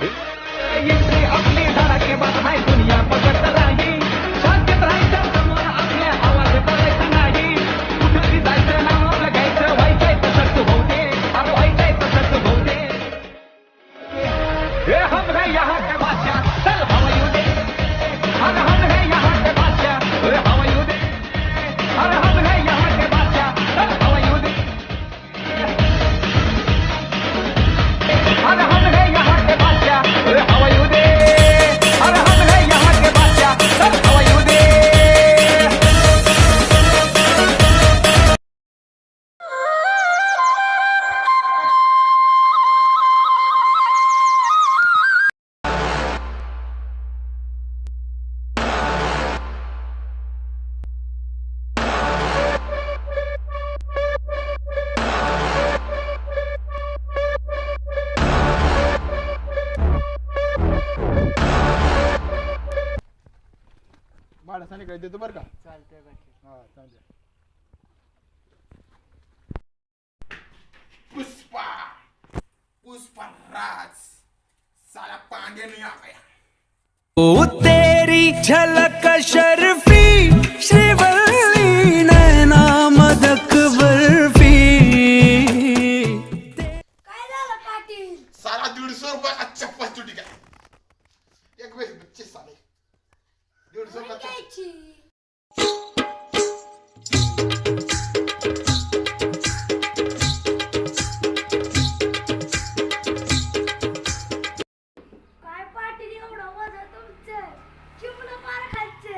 आपली धडाकेबाज हाय दुनिया बघत राही शांतीत राहायचं समोर आपल्या आवाज करायचा नाही कुठेतरी जायचं नाव आपलं घ्यायचं व्हायचंय तसंच होऊ दे अरे व्हायचंय तसंच होऊ दे हे हम है यहाँ के बादशाह चल हवा येऊ दे अरे हम है यहाँ के बादशाह हवा येऊ दे अरे हम है यहाँ के बादशाह चल हवा येऊ दे अरे हम है यहाँ के बादशाह हवा येऊ दे अरे हम है यहाँ के बादशाह चल हवा येऊ दे भाडा सांगितलं देतो बरं का चालतंय बाकी. हा चालतंय पुष्पा पुष्पा राज साला पांडे नहीं आ गया ओ तेरी झलक शर्फी श्रीवल्ली नैना मदक बर्फी काय झालं पाटील साला 150 रुपये का चप्पल टूटी का एक वेळ बच्चे साले 150 कोणी का घ्यायची काय पाटील एवढं वजन तुमचं चिमणं पार खायचे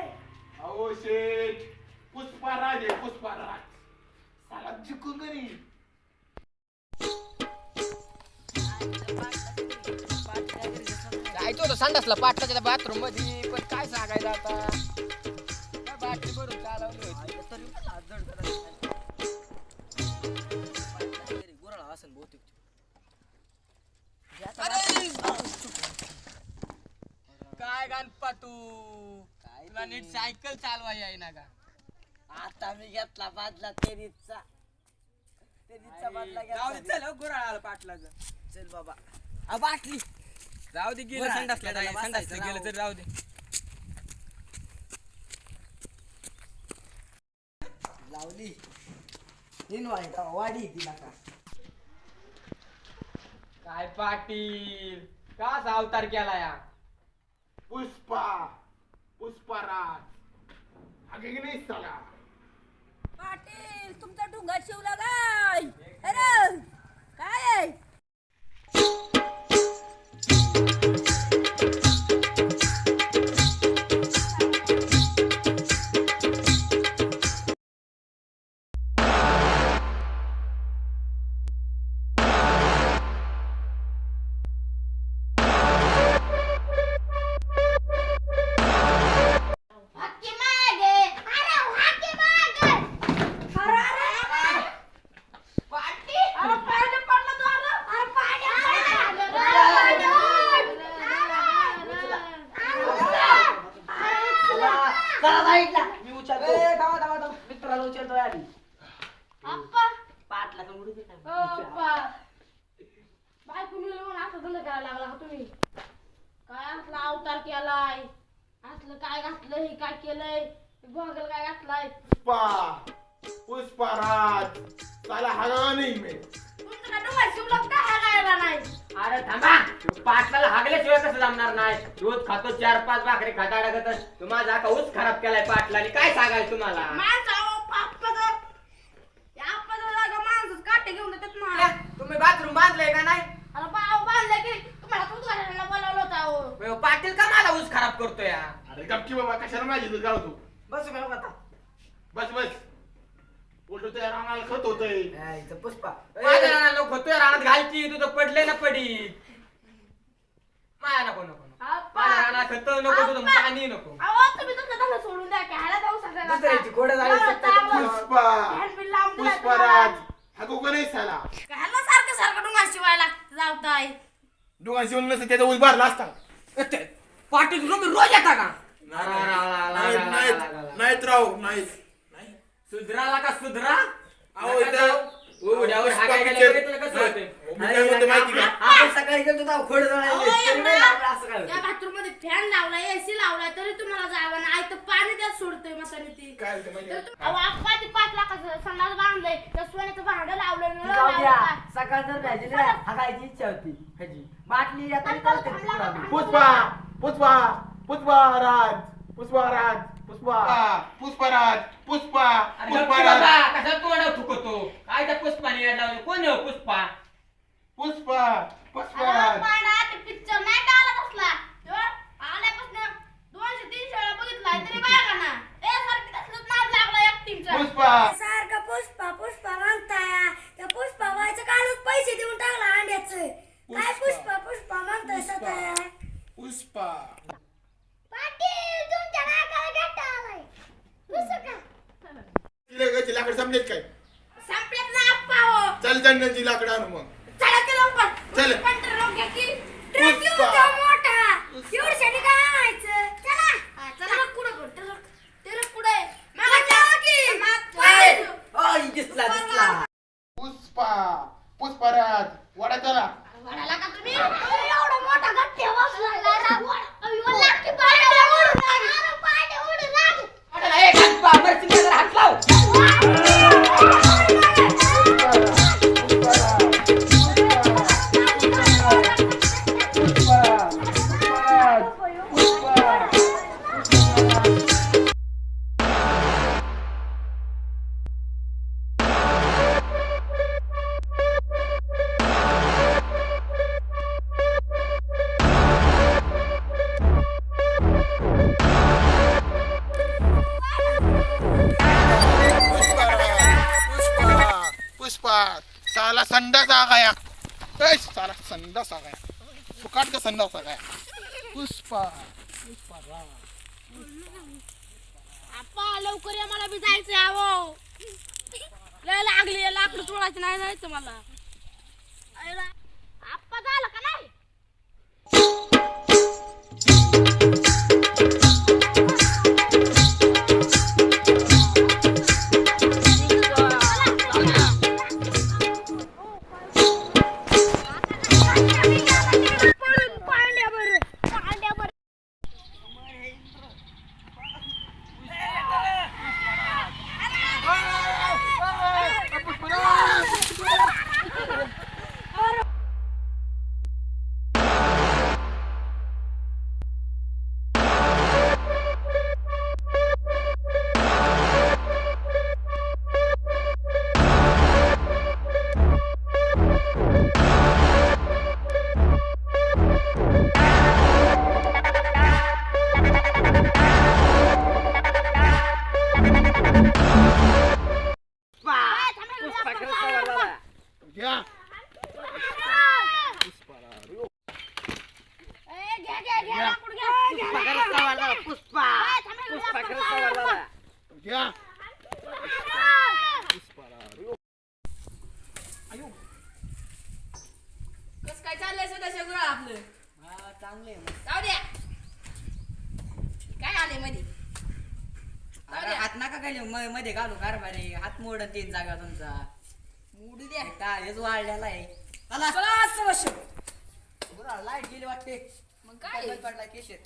आओ शेठ पुष्पा राज है पुष्पा राज साला झुकूंगा नहीं जायचं होतं संडासला पाटलाच्या बाथरूम मध्ये पण काय सांगायचं आता काय बाटली भरून चालवली होती तरी पण हात जड करायचं गुराळा असेल बहुतेक अरे! काय गणपातू तुला नीट सायकल चालवा येईना का आता मी घेतला बादला तेरीचा बादला जाऊ दे घेतला चल गुराळाला पाटलाचं चल बाबा आ बाटली जाऊ दे गेलं गुराळ, संडासला त्याला संडासला बसायचं गेलं नाव. तर जाऊ दे लावली तीन वाडी तिला का काय पाटील का असा अवतार केला या पुष्पा पुष्पा राज आगे की नहीं साला पाटील तुमचा ढुंगा शिवला काय अरे काय आहे हक्की मागे अरे हक्की मागे अरे अरे अरे पाटी अरे पाणी पडलं तू अरे पाणी चला साईडला मी उचलतो मित्राला उचलतो आधी अप्पा पाटला तर उडी दे अप्पा बायको मिळून म्हणून असं धंदा करायला लागला का तुम्ही काय असला अवतार केलाय असलं काय घातलं हे काय केलंय गोगल काय घातलाय पुष्पा पुष्पा राज साला हगा नहीं मैं तुमचं काय डोळा शिवलं का हागायला नाही अरे थांबा पाटलाला हागल्याशिवाय कसं जमणार नाही दूध खातो 4-5 भाकरी खाता अडकत तू माझा का ऊस खराब केलाय पाटलाने काय सांगायचं तुम्हाला माणूस काटे घेऊन येतात ना तुम्ही बाथरूम बांधलंय का नाही अरे बाव बांधलं की तुम्हाला दूध घालायला बोलावलं होतं अहो. पाटील का मला ऊस खराब करतोय हा? अरे गपची बाबा कशाला माझी दूध गाव तू बस मी आता बस बस उलट त्या रानाला खत होतंय इथं पुष्पा माझ्या रानाला नको तुझ्या रानात घालची तू तर पडले ना पडी माया नको नको अप्पा. माझ्या रानात खत नको तुझं अप्पा. पाणी नको अहो तुम्ही तुमचं धंदा सोडून द्या की ह्याला जाऊ सगळ्याला दुसऱ्याची घोडं झाली एवढं सत्ता चांगलं. पुष्पा ह्याला बिल लावून दिलं पुष्पा तुम्हाला. राज हगू का नाही साला ह्याला सारखं सारखं डोंगर शिवायला जावताय दुकान शिवून नसतं त्याचा ऊस भरला असता पाटील तुम्ही रोज येता का नाहीत राव नाहीत सुधराला का सुधरा अहो इथं उड्यावर पुष्पा हागायला picture- बघितलं कसं होतंय? मी काय म्हणतो माहिती का आपण सकाळी गेलो तेव्हा खोड जळायले. तरी नाही लागलं असं काय त्या होतं. बाथरूम मध्ये फॅन लावलाय एसी लावलाय तरी तुम्हाला जावं नाही तर पाणी त्यात सोडतोय म्हातारी ती काय होतं माहिती तर आहे? अहो आप्पा ती 5 लाखाचं संडास बांधलंय त्या सोन्याचं भांडं लावलं नळ जाऊ द्या. लावलं सकाळ जर राहायची ना हागायची इच्छा होती ह्याची. बाटली या तरी चालते तिकडं. पुष्पा पुष्पा पुष्पाराज पुष्पाराज पुष्पा पुष्पराज पुष्पा अरे गप्प पुष्पराज बाबा, कसा तोंडावर थुकतो काय त्या पुष्पाने याड लावलं कोण आहे हो पुष्पा पुष्पा अरे पुष्पराज पांडा ते पिक्चर नाही का आला तसला तो आल्यापासून 200-300 वेळा बघितलाय तरी बघा ना ए सारखी तसलंच नाद लागला ऍक्टिंगचा पुष्पा सारखं पुष्पा पुष्पा म्हणताय त्या पुष्पा व्हायचं कालच पैसे देऊन टाकला अंड्याचं काय पुष्पा पुष्पा म्हणताय सताय पुष्पा पाटील तुमच्या नाकाला गट्टा आलाय कसं का लाकड संपलेत काय संपलेत ना आप्पा हो चल चंदनची लाकड आणू मग चला की लवकर चल. पंटर लोक घ्या की ट्रक येऊन पुष्पा. जाऊ मोठा एवढ्याने काय आणायचं चला चला कुठं ट्रक कुठे मागा जावा की ए, ओय, दिसला दिसला. पुष्पा पुष्पराज वडा चला वडाला का तुम्ही एवढा मोठा गट्ट्या बसलाय लाकी पाड्या उडून लागले पाड्या उडून लागले अरे एक हात पा, मरची नजर हात लाव पुष्पा पुष्पा साला संडास आ गया ए साला संडास आ गया फुकाट का संडास आ गया पुष्पा आप्पा लवकर या मला बी जायचंय आवो लय लागली लाकडं तोडायचं नाही जायचं मला आप्पा झालं का नाही घ्या घ्या कस काय चाललंय सध्या सगळं आपलं हा, चांगले जाऊ द्या काय आले मध्ये हात नका काय मध्ये घालू कारभारी हात मोड 3 जागा तुमचा उडू द्या काय हेच वाढलेला आहे चला चला असं गुरा लाईट गेली वाटते मग काय बंद पडला केशर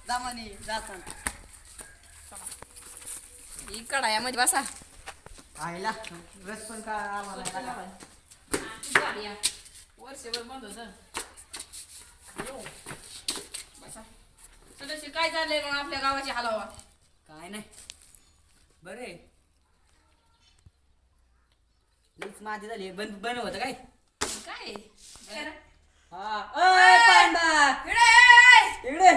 जमानी जाता ही कडायामध्ये बसा आईला रस पण का आम्हाला टाका. वर्षभर बंद होत बसा सदस्य काय चाललंय मग आपल्या गावाची हलावा काय नाही बरे लीच माझी झाली बंद बंद होतं काय काय हा ओय पांडा इकडे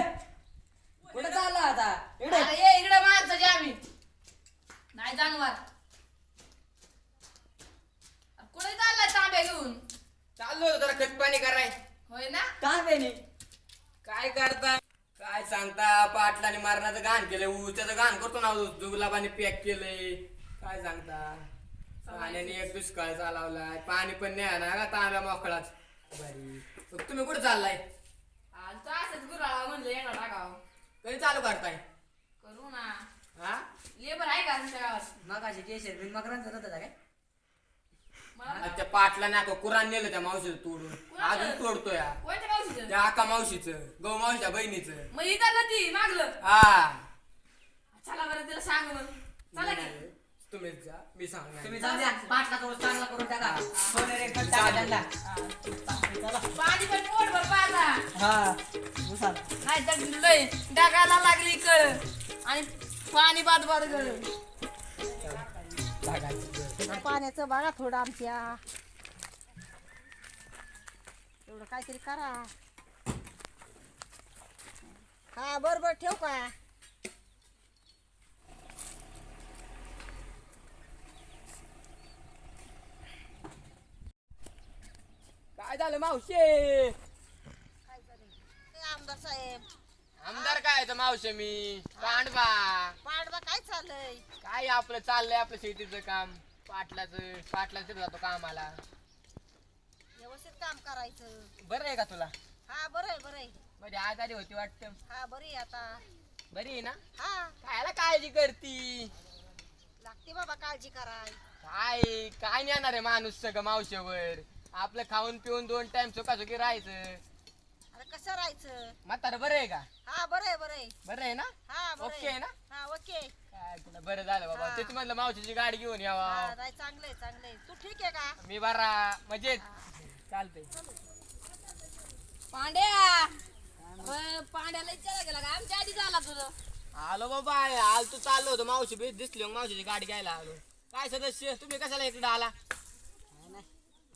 कुठे चालला आता इकडे ये इकडे माणसाची आम्ही नाही जानवर कुठे चाललाय तांब्या घेऊन चाललो होतो जरा खत पाणी कराय होय ना काय बेनी काय करता काय सांगता पाटलाने मारण्याचं गाण केलंय त्याचं गाण करतो ना जुगलाबाने पॅक केलंय काय सांगता पाण्याने एक दुष्काळ चालवलाय पाणी पण नाही ना का तांब्या मोकळाच बरी तुम्ही कुठे चाललाय आज असंच गुराळा म्हणलं येणार टाकावं कधी चालू करताय करू ना हा लेबर आहे का तुमच्या गावात मगाशी केशर बिन मकरांचं होतं काय मला त्या पाटलाने आता कुराण नेलं त्या मावशीचं तोडून अजून तोडतो या कोणत्या मावशीचं त्या आका मावशीचं गौ मावशीच्या बहिणीचं मग इथं ना ती मागलं हा चला बरं तिला सांग मग चला की तुम्हीच जा मी सांगणार तुम्ही जाऊ द्या पाटला तो चांगला करून टाका सोनेरी एकदम टाका त्यांना. पाणी पण पोटभर पाजा हा उसाल. नाही तर लय डागाला लागली कळ आणि पाणी बाद बाद गळ पाण्याचं बघा थोडं आमच्या एवढं काहीतरी करा. हा बरोबर ठेव का. काय झालं मावशे आमदार साहेब आमदार काय तर मावशे मी पांडवा पाडवा काय चाललंय. काय आपलं चाललंय आपलं शेतीचं काम पाटलाचं जातो कामाला व्यवस्थित काम करायचं. बरं आहे का तुला हा बरं आहे बरं आहे. मध्ये आज आली होती वाटतं हा बरी आहे आता. बरी आहे ना हा कायला काळजी करती लागते बाबा काळजी कराय. काय काय नाही येणार आहे माणूस सगळं मावशेवर आपलं खाऊन पिऊन 2 टाइम सुखासुखी राहायचं अरे कसं राहायचं. म्हातारं बरं आहे का हा बरं आहे बरं आहे. बरं आहे ना हा बरं ओके आहे ना हा ओके. काय तुला बरं झालं बाबा हा. तेच म्हटलं मावशीची गाडी घेऊन यावा हा नाही चांगलंय चांगलंय. तू ठीक आहे का. मी बरा मजेत चालतंय पांड्या पांड्याला विचारा गेला का आमच्या आधी झाला तुझं आलो बाबा आल तू चाललो होतो मावशी बीच दिसली मग मावशीची गाडी घ्यायला आलो काय सदस्य तुम्ही कशाला इकडे आला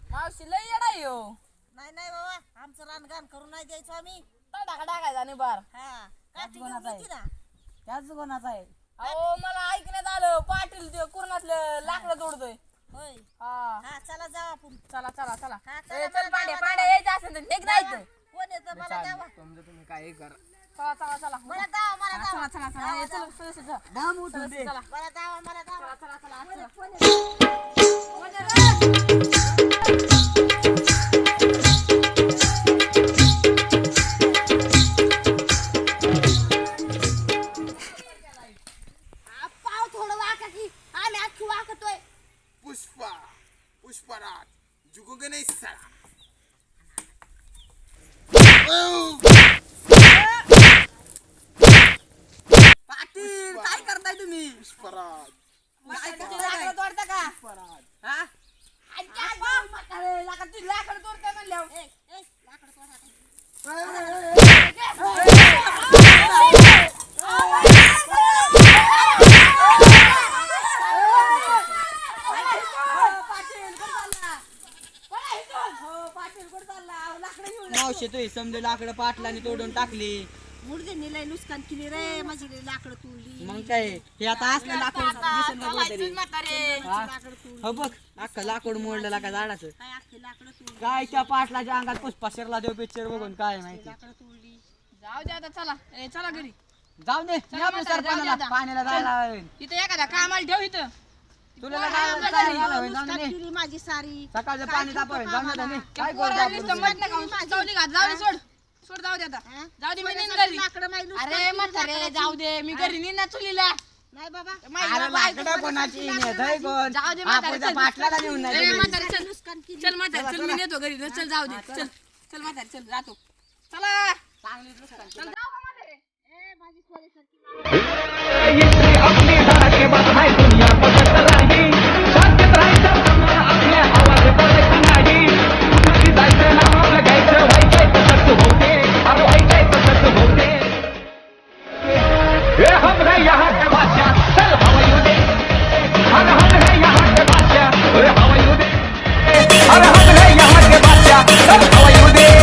मावशी लय येडा येऊ नाही नाही बाबा आमचं रानगान करून नाही द्यायचं आम्ही. टाकायचा आणि बार हा काय ठीक कोणाचं आहे? ना. त्याच गुणाचा आहे. अहो मला ऐकण्यात आलं पाटील ते कुरणातलं लाकडं तोडतोय होय हा हा चला जाऊ आपण. चला चला चला हा, चला, ए, चल मला पांड्या जावा, पांड्या यायचं असेल तर निघ जायचं कोण येतं मला द्यावा. तुम्ही काय करा चला चला चला मला दावा मला दावा. चला चला चला ए, चला चला चला दाम उठून दे. चला मला दावा मला दावा. चला चला चला कोण येतं? हा, पाव थोडं वाका की आम्ही अख्खी वाकतोय. पुष्पराज झुकूंगे नहीं साला. पाटील काय करताय तुम्ही पुष्पराज लाकडं तोडता का हा लाकडं तोडतोय म्हणल्यावर ए, ए, लाकडं तोडा. मावशी तू समजा लाकडं पाटलाने तोडून टाकली मुडदे लय नुकसान केली रे माझी लय लाकडं तुडली. मग काय हे आता असलं लाकूड दिसेल का कुठेतरी? म्हातारे हा? लाकडं तुडली. हो बघ अख्खं लाकूड मोडलं का झाडाचं काय अख्खी लाकडं तुडली. काय त्या पाटलाच्या अंगात पुष्पा शिरला देव पिक्चर बघून काय माहिती लाकडं तुडली. जाऊ दे आता चला ए चला घरी जाऊ दे मी आपलं म्हातारं, जाऊ दे सरपणाला आता. पाण्याला जायला होईल. इथं एखाद्या कामाला ठेव इथं तुला जायला होईल, जाऊ दे नुकसान नी. केली माझी सारी. सकाळचं पाणी तापवेल जाऊ दे नी. काय करू पोराला आपण? नुसतं म्हटलं का जाऊ दे घात जाऊ दे सोड सोड जाऊ दे आता हा? जाऊ दे मी नेईन कोणासाठी घरी लाकडं माझी नुकसान अरे केली म्हातारे लाकडाची. जाऊ दे मी घरी नेईन ना चुलीला नाही बाबा अरे लाकडं कोणाची नेतोय कोण? जाऊ दे म्हातारे, आपण त्या चल. पाटलाला नेऊन नाही ए, दिली. म्हातारे, चल नुकसान केली. चल म्हातारे चल मी नेतो घरी चल जाऊ दे चल चल म्हातारे चल जातो चला चांगली नुकसान चल जाऊ का म्हातारे ए, माझी सोन्यासारखी लाकडं.